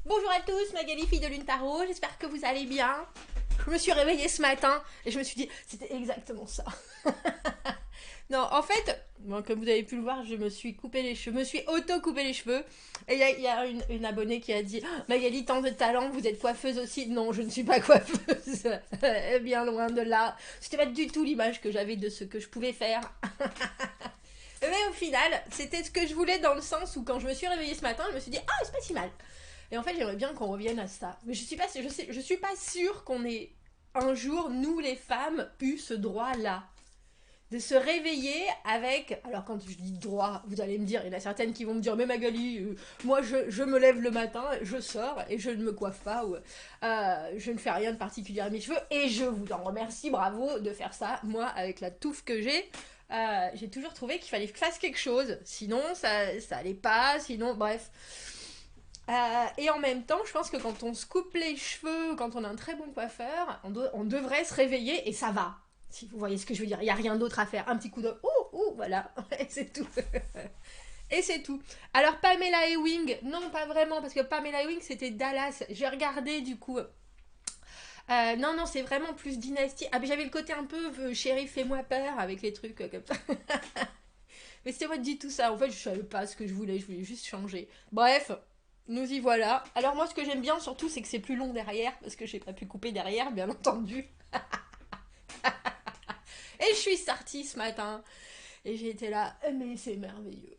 Bonjour à tous, Magali, fille de Lune Tarot, j'espère que vous allez bien. Je me suis réveillée ce matin et je me suis dit, c'était exactement ça. Non, en fait, bon, comme vous avez pu le voir, je me suis coupé les cheveux, je me suis auto-coupé les cheveux. Et il y a une abonnée qui a dit, oh, Magali, tant de talent, vous êtes coiffeuse aussi. Non, je ne suis pas coiffeuse, bien loin de là. C'était pas du tout l'image que j'avais de ce que je pouvais faire. Mais au final, c'était ce que je voulais dans le sens où quand je me suis réveillée ce matin, je me suis dit, ah, c'est pas si mal. Et en fait, j'aimerais bien qu'on revienne à ça. Mais je suis pas sûre qu'on ait un jour, nous les femmes, eu ce droit-là. De se réveiller avec... Alors quand je dis droit, vous allez me dire, il y en a certaines qui vont me dire, mais Magali, moi je me lève le matin, je sors et je ne me coiffe pas, ou je ne fais rien de particulier à mes cheveux, et je vous en remercie, bravo de faire ça. Moi, avec la touffe que j'ai toujours trouvé qu'il fallait que je fasse quelque chose, sinon ça allait pas, sinon bref. Et en même temps, je pense que quand on se coupe les cheveux, quand on a un très bon coiffeur, on devrait se réveiller et ça va. Si vous voyez ce que je veux dire, il n'y a rien d'autre à faire. Un petit coup de voilà, et c'est tout. Et c'est tout. Alors Pamela Ewing, non pas vraiment, parce que Pamela Ewing c'était Dallas. J'ai regardé du coup. Non, non, c'est vraiment plus dynastie. Ah, mais j'avais le côté un peu chérie, fais-moi peur avec les trucs comme ça. Mais c'était moi de dire tout ça. En fait, je savais pas ce que je voulais juste changer. Bref, nous y voilà. Alors moi, ce que j'aime bien surtout, c'est que c'est plus long derrière, parce que j'ai pas pu couper derrière, bien entendu. Et je suis sortie ce matin, et j'ai été là, mais c'est merveilleux.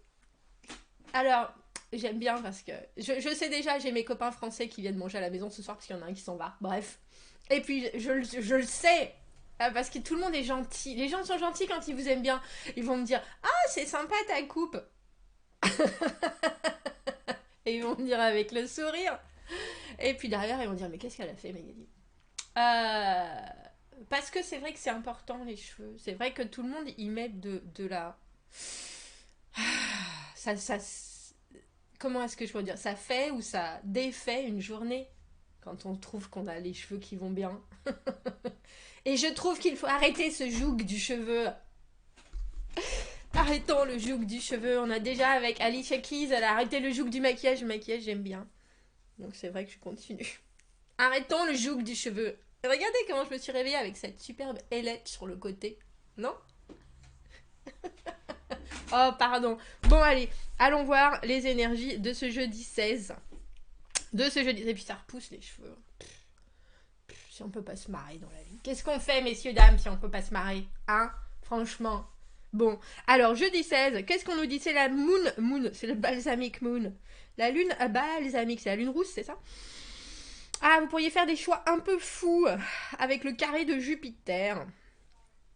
Alors, j'aime bien parce que je sais déjà, j'ai mes copains français qui viennent manger à la maison ce soir, parce qu'il y en a un qui s'en va. Bref. Et puis, je le sais, parce que tout le monde est gentil. Les gens sont gentils quand ils vous aiment bien. Ils vont me dire, ah, c'est sympa ta coupe. Et ils vont me dire avec le sourire. Et puis derrière, ils vont dire, mais qu'est-ce qu'elle a fait, Magali? Parce que c'est vrai que c'est important, les cheveux. C'est vrai que tout le monde y met de la... Ça, comment est-ce que je peux dire? Ça fait ou ça défait une journée quand on trouve qu'on a les cheveux qui vont bien. Et je trouve qu'il faut arrêter ce joug du cheveu. Arrêtons le joug du cheveu. On a déjà avec Alicia Keys, elle a arrêté le joug du maquillage. Le maquillage, j'aime bien. Donc c'est vrai que je continue. Arrêtons le joug du cheveu. Regardez comment je me suis réveillée avec cette superbe ailette sur le côté. Non? Oh, pardon. Bon, allez, allons voir les énergies de ce jeudi 16. De ce jeudi. Et puis ça repousse les cheveux. Si on peut pas se marrer dans la vie. Qu'est-ce qu'on fait, messieurs, dames, si on peut pas se marrer? Hein? Franchement. Bon, alors jeudi 16, qu'est-ce qu'on nous dit? C'est la moon, c'est le balsamic moon. La lune balsamique, c'est la lune rousse, c'est ça? Ah, vous pourriez faire des choix un peu fous avec le carré de Jupiter.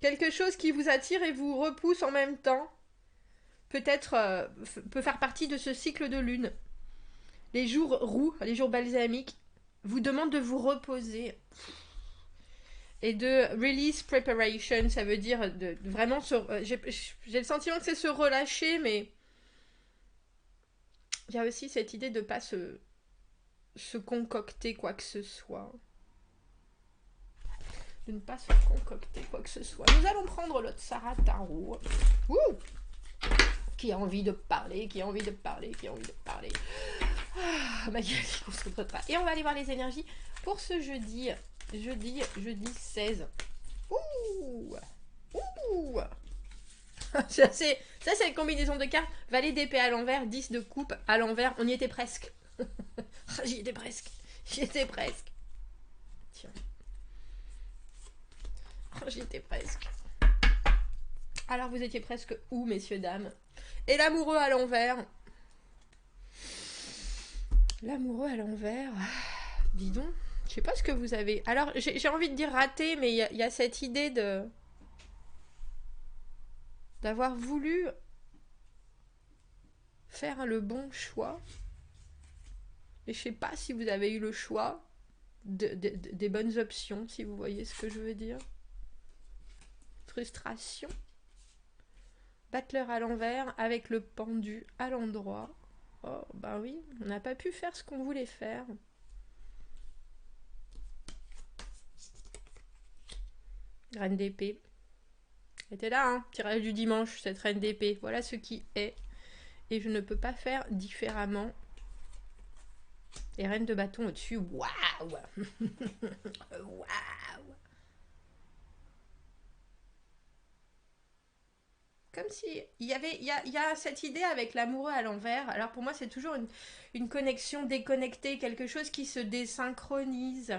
Quelque chose qui vous attire et vous repousse en même temps. Peut-être peut faire partie de ce cycle de lune. Les jours roux, les jours balsamiques, vous demandent de vous reposer. Et de release preparation, ça veut dire de vraiment se... j'ai le sentiment que c'est se relâcher, mais il y a aussi cette idée de ne pas se concocter quoi que ce soit. De ne pas se concocter quoi que ce soit. Nous allons prendre l'autre Sarah Tarot. Ouh, qui a envie de parler, qui a envie de parler, qui a envie de parler. Ah, Magali, concentre pas. Et on va aller voir les énergies pour ce jeudi. Jeudi 16. Ouh, ouh. Ça c'est une combinaison de cartes. Valet d'épée à l'envers, 10 de coupe à l'envers. On y était presque. J'y étais presque. J'y étais presque. Tiens. J'y étais presque. Alors vous étiez presque où, messieurs, dames? Et l'amoureux à l'envers. L'amoureux à l'envers. Dis donc. Je sais pas ce que vous avez. Alors j'ai envie de dire raté, mais il y a cette idée de... d'avoir voulu faire le bon choix. Et je sais pas si vous avez eu le choix des bonnes options, si vous voyez ce que je veux dire. Frustration. Battleur à l'envers avec le pendu à l'endroit. Oh, bah oui, on n'a pas pu faire ce qu'on voulait faire. Reine d'épée. Elle était là, hein, tirage du dimanche, cette reine d'épée. Voilà ce qui est. Et je ne peux pas faire différemment. Et reine de bâton au-dessus, waouh. Waouh. Comme si il y a cette idée avec l'amoureux à l'envers. Alors pour moi, c'est toujours une connexion déconnectée, quelque chose qui se désynchronise.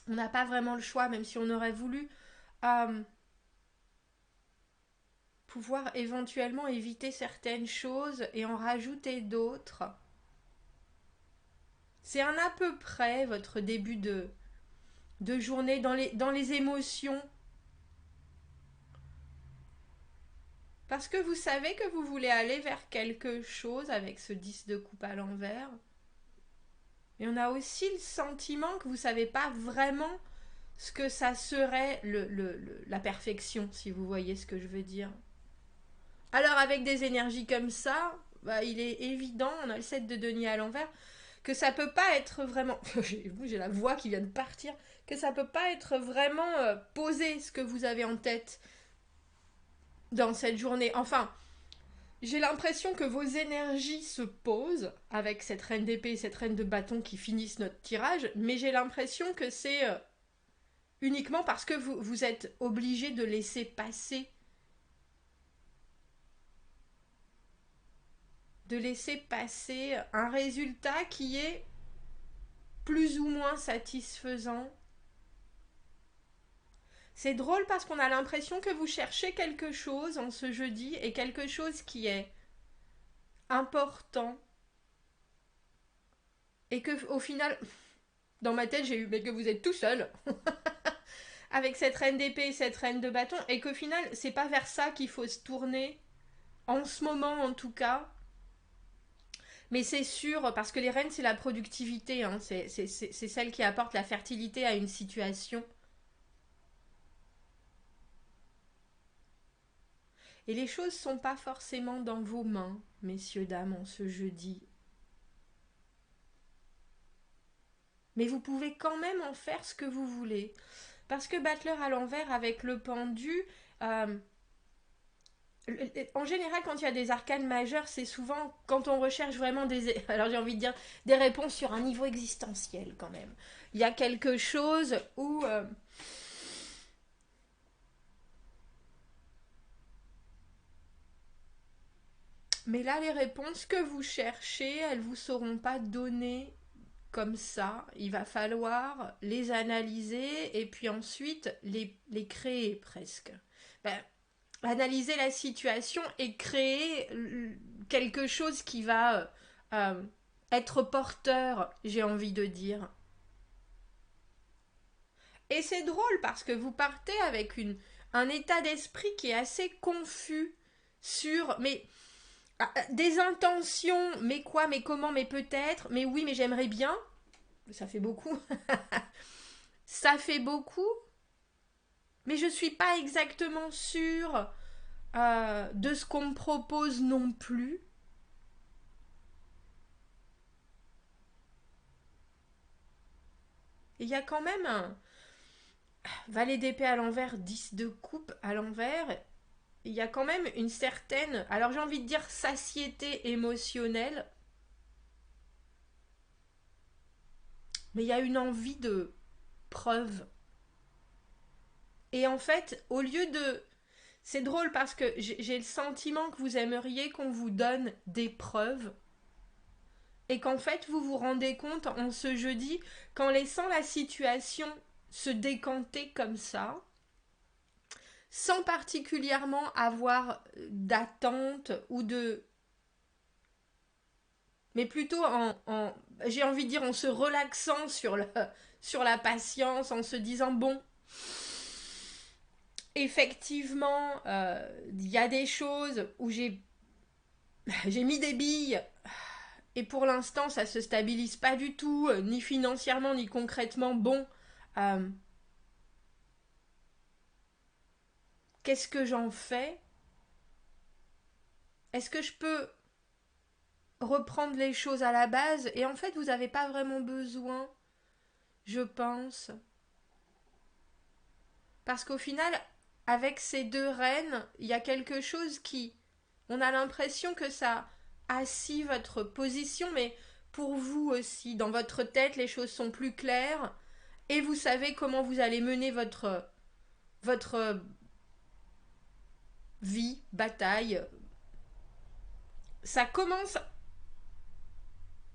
On n'a pas vraiment le choix, même si on aurait voulu euh, pouvoir éventuellement éviter certaines choses et en rajouter d'autres. C'est un à peu près votre début de journée dans les émotions. Parce que vous savez que vous voulez aller vers quelque chose avec ce 10 de coupe à l'envers. Et on a aussi le sentiment que vous ne savez pas vraiment ce que ça serait la perfection, si vous voyez ce que je veux dire. Alors avec des énergies comme ça, bah, il est évident, on a le 7 de denier à l'envers, que ça peut pas être vraiment... j'ai la voix qui vient de partir. Que ça peut pas être vraiment posé ce que vous avez en tête dans cette journée. Enfin, j'ai l'impression que vos énergies se posent avec cette reine d'épée et cette reine de bâton qui finissent notre tirage, mais j'ai l'impression que c'est uniquement parce que vous êtes obligé de laisser passer. De laisser passer un résultat qui est plus ou moins satisfaisant. C'est drôle parce qu'on a l'impression que vous cherchez quelque chose en ce jeudi et quelque chose qui est important et que au final, dans ma tête, j'ai eu mais que vous êtes tout seul avec cette reine d'épée et cette reine de bâton et qu'au final, c'est pas vers ça qu'il faut se tourner en ce moment en tout cas. Mais c'est sûr, parce que les reines, c'est la productivité, hein, c'est celle qui apporte la fertilité à une situation. Et les choses sont pas forcément dans vos mains, messieurs, dames, en ce jeudi. Mais vous pouvez quand même en faire ce que vous voulez. Parce que Battler à l'envers avec le pendu, euh, en général, quand il y a des arcanes majeures, c'est souvent quand on recherche vraiment des... Alors j'ai envie de dire des réponses sur un niveau existentiel quand même. Il y a quelque chose où... Mais là, les réponses que vous cherchez, elles vous seront pas données comme ça. Il va falloir les analyser et puis ensuite les créer presque. Ben, analyser la situation et créer quelque chose qui va être porteur, j'ai envie de dire. Et c'est drôle parce que vous partez avec un état d'esprit qui est assez confus sur des intentions, mais quoi, mais comment, mais peut-être, mais oui, mais j'aimerais bien. Ça fait beaucoup. Ça fait beaucoup, mais je suis pas exactement sûre de ce qu'on me propose non plus. Il y a quand même un valet d'épée à l'envers, 10 de coupe à l'envers. Il y a quand même une certaine, alors j'ai envie de dire satiété émotionnelle, mais il y a une envie de preuve. Et en fait, au lieu de... C'est drôle parce que j'ai le sentiment que vous aimeriez qu'on vous donne des preuves et qu'en fait vous vous rendez compte en ce jeudi qu'en laissant la situation se décanter comme ça, sans particulièrement avoir d'attente ou de... Mais plutôt j'ai envie de dire en se relaxant sur la patience, en se disant bon, effectivement, il y a des choses où j'ai mis des billes et pour l'instant ça se stabilise pas du tout, ni financièrement ni concrètement. Bon, euh, qu'est-ce que j'en fais? Est-ce que je peux reprendre les choses à la base? Et en fait, vous n'avez pas vraiment besoin, je pense. Parce qu'au final, avec ces deux reines, il y a quelque chose qui... On a l'impression que ça assis votre position, mais pour vous aussi. Dans votre tête, les choses sont plus claires et vous savez comment vous allez mener votre vie, bataille. Ça commence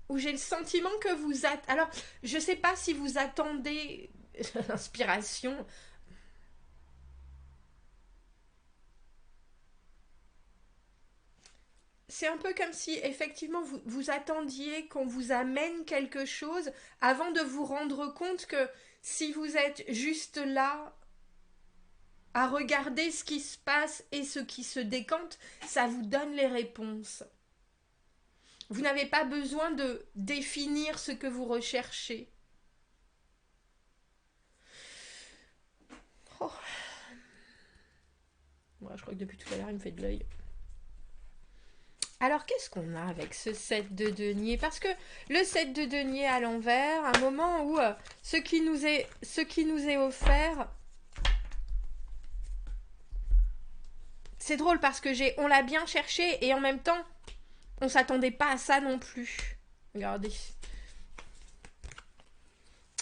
où j'ai le sentiment que vous... Alors, je sais pas si vous attendez l'inspiration. C'est un peu comme si effectivement vous attendiez qu'on vous amène quelque chose avant de vous rendre compte que si vous êtes juste là à regarder ce qui se passe et ce qui se décante, ça vous donne les réponses. Vous n'avez pas besoin de définir ce que vous recherchez. Oh. Ouais, je crois que depuis tout à l'heure, il me fait de l'œil. Alors, qu'est-ce qu'on a avec ce 7 de denier? Parce que le 7 de denier à l'envers, un moment où ce qui nous est offert... C'est drôle parce que on l'a bien cherché et en même temps, on s'attendait pas à ça non plus. Regardez.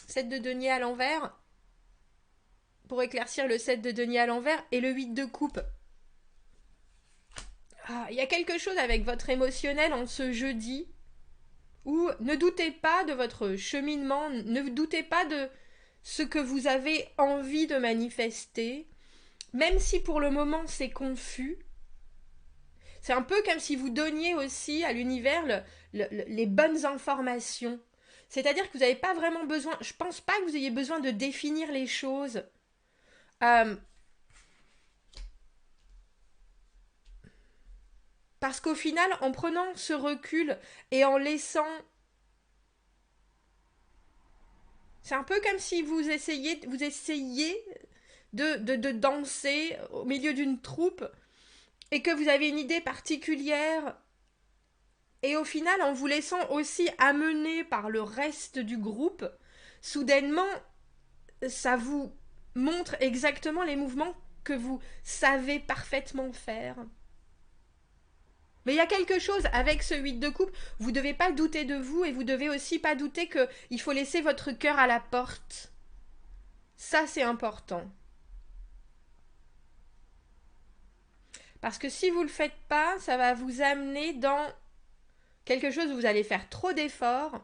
7 de denier à l'envers. Pour éclaircir le 7 de denier à l'envers et le 8 de coupe. Il y a quelque chose avec votre émotionnel en ce jeudi où ne doutez pas de votre cheminement, ne doutez pas de ce que vous avez envie de manifester, même si pour le moment c'est confus. C'est un peu comme si vous donniez aussi à l'univers les bonnes informations. C'est-à-dire que vous n'avez pas vraiment besoin, je pense pas que vous ayez besoin de définir les choses. Parce qu'au final, en prenant ce recul et en laissant... C'est un peu comme si vous essayiez de danser au milieu d'une troupe et que vous avez une idée particulière et au final, en vous laissant aussi amener par le reste du groupe, soudainement, ça vous montre exactement les mouvements que vous savez parfaitement faire. Mais il y a quelque chose avec ce 8 de coupe, vous ne devez pas douter de vous et vous devez aussi pas douter qu'il faut laisser votre cœur à la porte. Ça, c'est important. Parce que si vous ne le faites pas, ça va vous amener dans quelque chose où vous allez faire trop d'efforts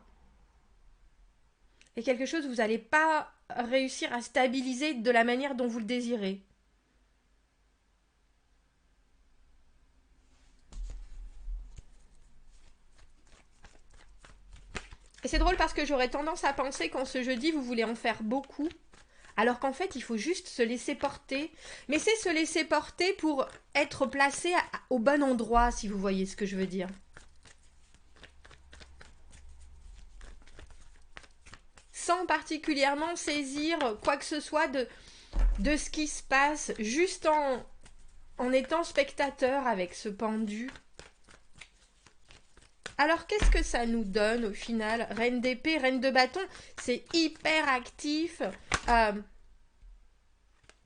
et quelque chose où vous n'allez pas réussir à stabiliser de la manière dont vous le désirez. Et c'est drôle parce que j'aurais tendance à penser qu'en ce jeudi, vous voulez en faire beaucoup, alors qu'en fait, il faut juste se laisser porter. Mais c'est se laisser porter pour être placé au bon endroit, si vous voyez ce que je veux dire. Sans particulièrement saisir quoi que ce soit de ce qui se passe, juste en étant spectateur avec ce pendu. Alors, qu'est-ce que ça nous donne au final? Reine d'épée, reine de bâton, c'est hyper actif. Je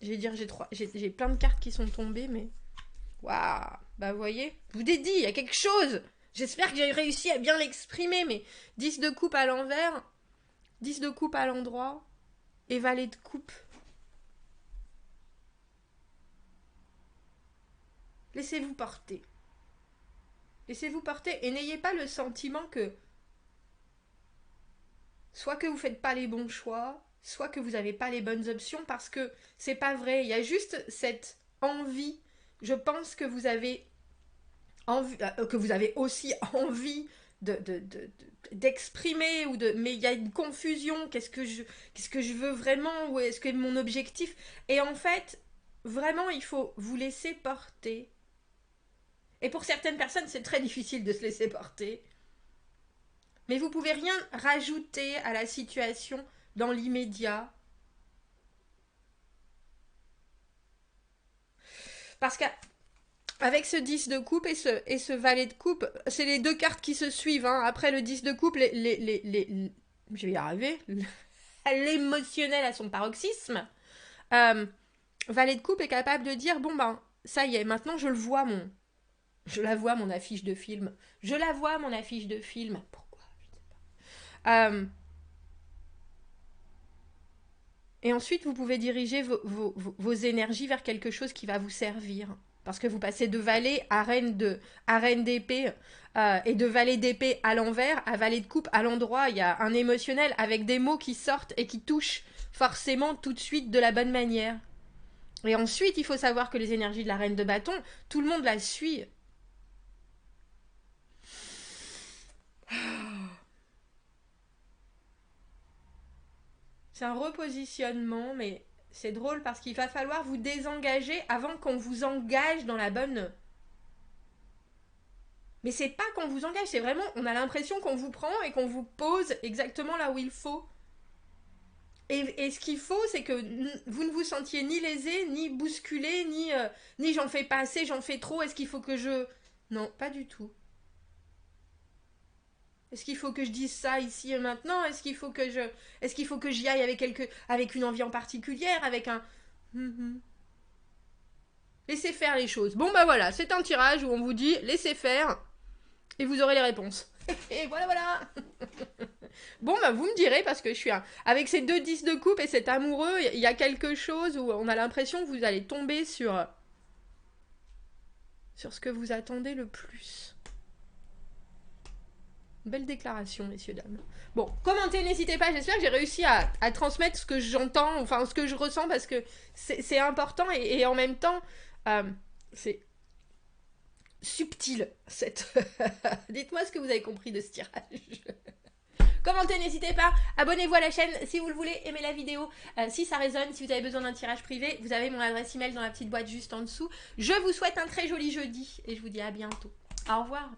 vais dire, j'ai plein de cartes qui sont tombées, mais... Waouh! Bah, vous voyez, je vous ai dit, il y a quelque chose. J'espère que j'ai réussi à bien l'exprimer, mais 10 de coupe à l'envers, 10 de coupe à l'endroit, et valet de coupe. Laissez-vous porter. Laissez-vous porter et n'ayez pas le sentiment que soit que vous ne faites pas les bons choix, soit que vous n'avez pas les bonnes options, parce que c'est pas vrai. Il y a juste cette envie. Je pense que vous avez aussi envie d'exprimer mais il y a une confusion. Qu'est-ce que je veux vraiment, ou est-ce que mon objectif? Et en fait, vraiment, il faut vous laisser porter. Et pour certaines personnes, c'est très difficile de se laisser porter. Mais vous pouvez rien rajouter à la situation dans l'immédiat. Parce qu'avec ce 10 de coupe et ce valet de coupe, c'est les deux cartes qui se suivent. Hein. Après le 10 de coupe, je vais y arriver. L'émotionnel à son paroxysme. Valet de coupe est capable de dire, bon ben, ça y est, maintenant je la vois mon affiche de film. Je la vois mon affiche de film. Pourquoi? Je ne sais pas. Et ensuite, vous pouvez diriger vos énergies vers quelque chose qui va vous servir. Parce que vous passez de valet à reine d'épée et de valet d'épée à l'envers à valet de coupe à l'endroit. Il y a un émotionnel avec des mots qui sortent et qui touchent forcément tout de suite de la bonne manière. Et ensuite, il faut savoir que les énergies de la reine de bâton, tout le monde la suit. C'est un repositionnement, mais c'est drôle parce qu'il va falloir vous désengager avant qu'on vous engage dans la bonne. Mais c'est pas qu'on vous engage, c'est vraiment, on a l'impression qu'on vous prend et qu'on vous pose exactement là où il faut. Et ce qu'il faut, c'est que vous ne vous sentiez ni lésé, ni bousculé, ni j'en fais pas assez, j'en fais trop, est-ce qu'il faut que je... Non, pas du tout. Est-ce qu'il faut que je dise ça ici et maintenant? Est-ce qu'il faut que j'y aille avec une envie en particulière, avec un... Laissez faire les choses. Bon bah voilà, c'est un tirage où on vous dit laissez faire et vous aurez les réponses. Et voilà. Bon bah vous me direz parce que je suis avec ces 2 10 de coupe et cet amoureux, il y a quelque chose où on a l'impression que vous allez tomber sur ce que vous attendez le plus. Belle déclaration, messieurs, dames. Bon, commentez, n'hésitez pas. J'espère que j'ai réussi à transmettre ce que j'entends, enfin ce que je ressens, parce que c'est important et en même temps, c'est subtil. Dites-moi ce que vous avez compris de ce tirage. Commentez, n'hésitez pas. Abonnez-vous à la chaîne si vous le voulez. Aimez la vidéo si ça résonne. Si vous avez besoin d'un tirage privé, vous avez mon adresse email dans la petite boîte juste en dessous. Je vous souhaite un très joli jeudi et je vous dis à bientôt. Au revoir.